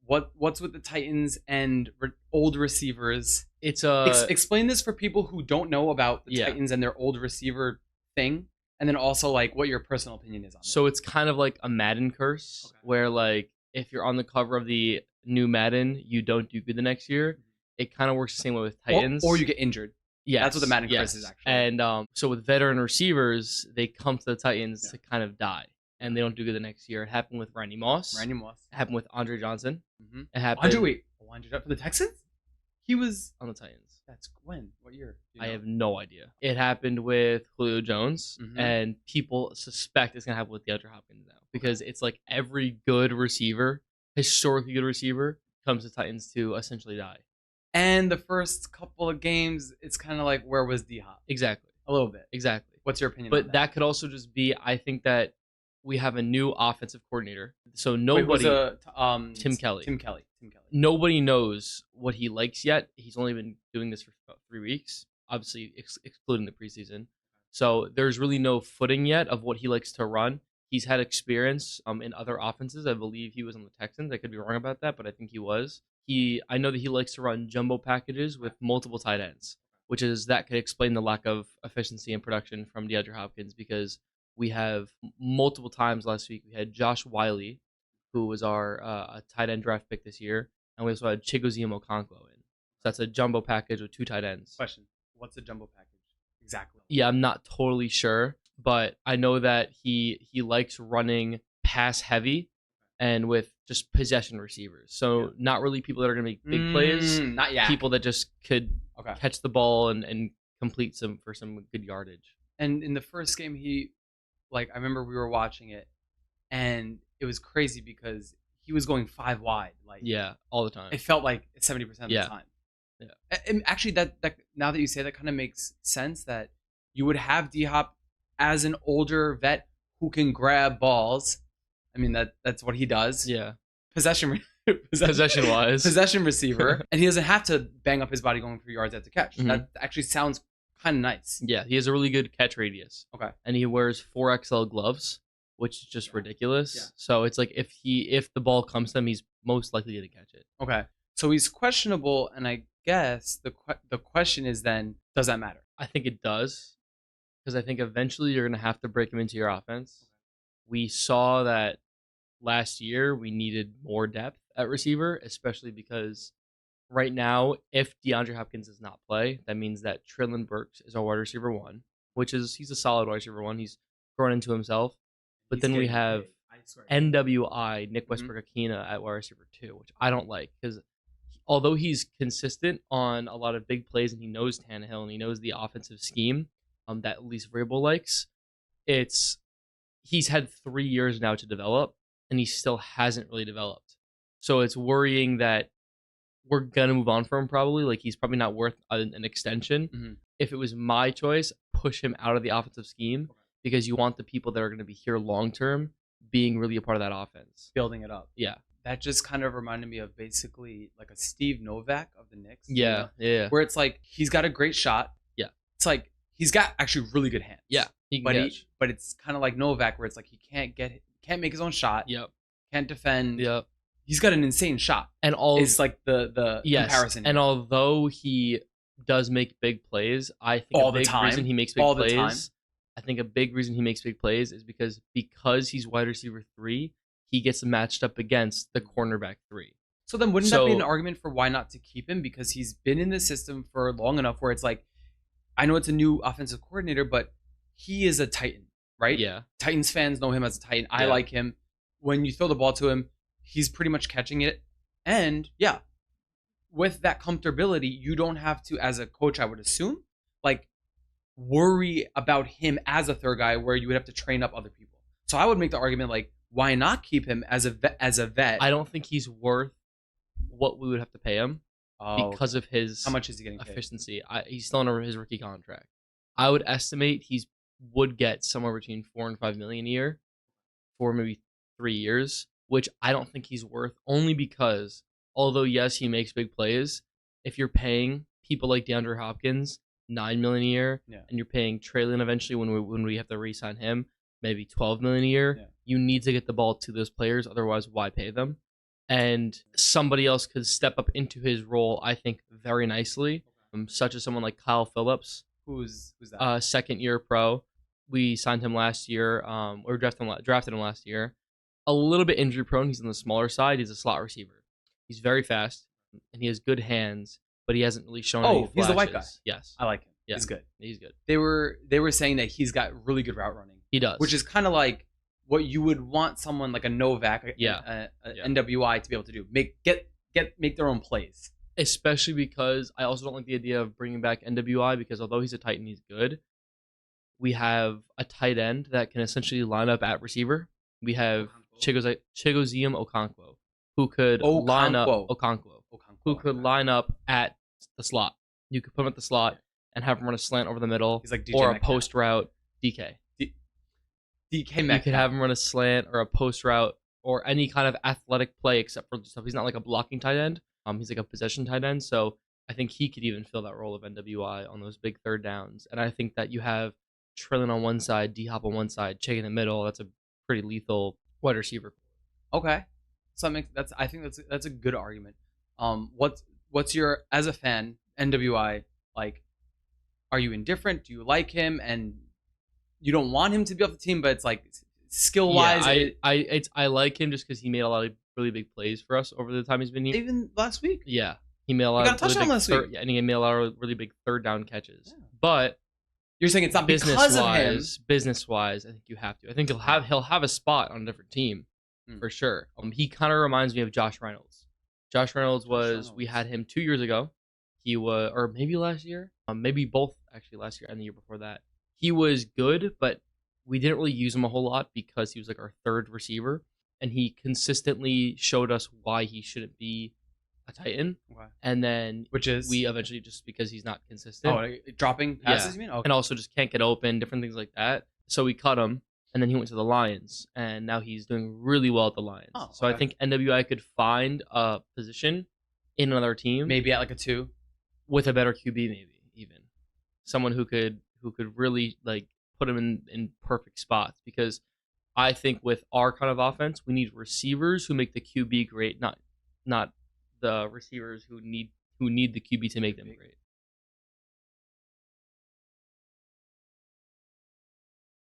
what's with the Titans and old receivers? It's Explain this for people who don't know about the Titans and their old receiver thing, and then also like what your personal opinion is on it. So it's kind of like a Madden curse, where like if you're on the cover of the new Madden, you don't do good the next year. It kind of works the same way with Titans, or you get injured. Yeah, that's what the Madden curse is actually. And so with veteran receivers, they come to the Titans to kind of die, and they don't do good the next year. It happened with Randy Moss. Randy Moss. It happened with Andre Johnson. Mm-hmm. It happened. Andre for the Texans? He was on the Titans. That's when? What year? I have no idea. It happened with Julio Jones, and people suspect it's gonna happen with DeAndre Hopkins now because it's like every good receiver, historically good receiver, comes to Titans to essentially die. And the first couple of games, it's kind of like, where was D-Hop? Exactly. A little bit. Exactly. What's your opinion But on that could also just be, I think that we have a new offensive coordinator. So nobody... Tim Kelly. Tim Kelly. Nobody knows what he likes yet. He's only been doing this for about 3 weeks, obviously excluding the preseason. So there's really no footing yet of what he likes to run. He's had experience in other offenses. I believe he was on the Texans. I could be wrong about that, but I think he was. I know that he likes to run jumbo packages with multiple tight ends, which is that could explain the lack of efficiency and production from DeAndre Hopkins, because we have multiple times last week we had Josh Wiley, who was our a tight end draft pick this year, and we also had Chigoziem Okonkwo in. So that's a jumbo package with 2 tight ends. Question: what's a jumbo package exactly? Yeah, I'm not totally sure, but I know that he likes running pass heavy and with just possession receivers. So not really people that are going to make big plays. Not yet. People that just could catch the ball and complete some good yardage. And in the first game, I remember we were watching it, and it was crazy because he was going 5 wide. All the time. It felt like 70% of the time. Yeah. And actually, that now that you say that, kind of makes sense that you would have D-Hop as an older vet who can grab balls. I mean, that's what he does. Yeah. Possession receiver. And he doesn't have to bang up his body going for yards after catch. Mm-hmm. That actually sounds kind of nice. Yeah, he has a really good catch radius. Okay. And he wears 4XL gloves, which is just ridiculous. Yeah. So it's like if the ball comes to him, he's most likely going to catch it. Okay. So he's questionable, and I guess the question is then, does that matter? I think it does, because I think eventually you're going to have to break him into your offense. Okay. We saw that last year we needed more depth at receiver, especially because right now, if DeAndre Hopkins does not play, that means that Treylon Burks is our wide receiver 1, he's a solid wide receiver 1. He's grown into himself. But then we have NWI, Nick Westbrook-Ikhine, at wide receiver 2, which I don't like, because although he's consistent on a lot of big plays and he knows Tannehill and he knows the offensive scheme that at least Vrabel likes, he's had 3 years now to develop, and he still hasn't really developed. So it's worrying that we're going to move on from him probably. Like, he's probably not worth an extension. Mm-hmm. If it was my choice, push him out of the offensive scheme, because you want the people that are going to be here long-term being really a part of that offense. Building it up. Yeah. That just kind of reminded me of basically like a Steve Novak of the Knicks. Yeah, yeah. Where it's like, he's got a great shot. Yeah. It's like, he's got actually really good hands. Yeah. But it's kind of like Novak, where it's like he can't make his own shot. Yep. Can't defend. Yep. He's got an insane shot. And it's like the comparison. And although he does make big plays, I think a big reason he makes big plays. I think a big reason he makes big plays is because he's wide receiver 3, he gets matched up against the cornerback 3. So then wouldn't that be an argument for why not to keep him? Because he's been in the system for long enough where it's like, I know it's a new offensive coordinator, but he is a Titan, right? Yeah. Titans fans know him as a Titan. I like him. When you throw the ball to him, he's pretty much catching it. And with that comfortability, you don't have to, as a coach, I would assume, like, worry about him as a third guy where you would have to train up other people. So I would make the argument, like, why not keep him as a vet? I don't think he's worth what we would have to pay him because of his how much is he getting paid? Efficiency. He's still on his rookie contract. I would estimate would get somewhere between $4 and $5 million a year for maybe 3 years, which I don't think he's worth, only because although yes, he makes big plays, if you're paying people like DeAndre Hopkins $9 million a year, and you're paying Treylon eventually when we have to re-sign him, maybe $12 million a year, you need to get the ball to those players. Otherwise, why pay them? and somebody else could step up into his role, I think, very nicely, such as someone like Kyle Phillips. Who's that? Second-year pro. We signed him last year, or drafted him last year. A little bit injury prone. He's on the smaller side. He's a slot receiver. He's very fast, and he has good hands, but he hasn't really shown any flashes. He's the white guy. Yes. I like him. Yeah. He's good. He's good. They were saying that he's got really good route running. He does. Which is kind of like what you would want someone like a Novak, NWI to be able to do. Make their own plays. Especially because I also don't like the idea of bringing back NWI, because although he's a tight end, he's good. We have a tight end that can essentially line up at receiver. We have Chigoziem Okonkwo, who could line up at the slot. You could put him at the slot and have him run a slant over the middle. He's like DJ or Metcalf. A post route DK. DK Metcalf. You could have him run a slant or a post route or any kind of athletic play, except for stuff. He's not like a blocking tight end. He's like a possession tight end. So I think he could even fill that role of NWI on those big third downs. And I think that you have Trillin on one side, D-Hop on one side, Chig in the middle. That's a pretty lethal wide receiver. Okay, so I think that's a good argument. What's your, as a fan, NWI, like? Are you indifferent? Do you like him? And you don't want him to be off the team, but it's like skill wise. Yeah, I like him just because he made a lot of really big plays for us over the time he's been here. Even last week. Yeah, he made a lot of touchdown last week. Yeah, and he made a lot of really big third down catches. Yeah. But you're saying it's not because of him. Business wise, I think you have to. I think he'll have a spot on a different team for sure. He kind of reminds me of Josh Reynolds. We had him 2 years ago. He was, or maybe last year, maybe both actually last year and the year before that. He was good, but we didn't really use him a whole lot because he was like our third receiver, and he consistently showed us why he shouldn't be a Titan. Okay. And then we eventually, just because he's not consistent, dropping passes. You mean? Okay. And also just can't get open, different things like that. So we cut him, and then he went to the Lions, and now he's doing really well at the Lions. Oh, okay. So I think NWI could find a position in another team, maybe at like a 2. With a better QB, maybe even someone who could really like put him in perfect spots, because I think with our kind of offense, we need receivers who make the QB great, not the receivers who need the QB to make them great.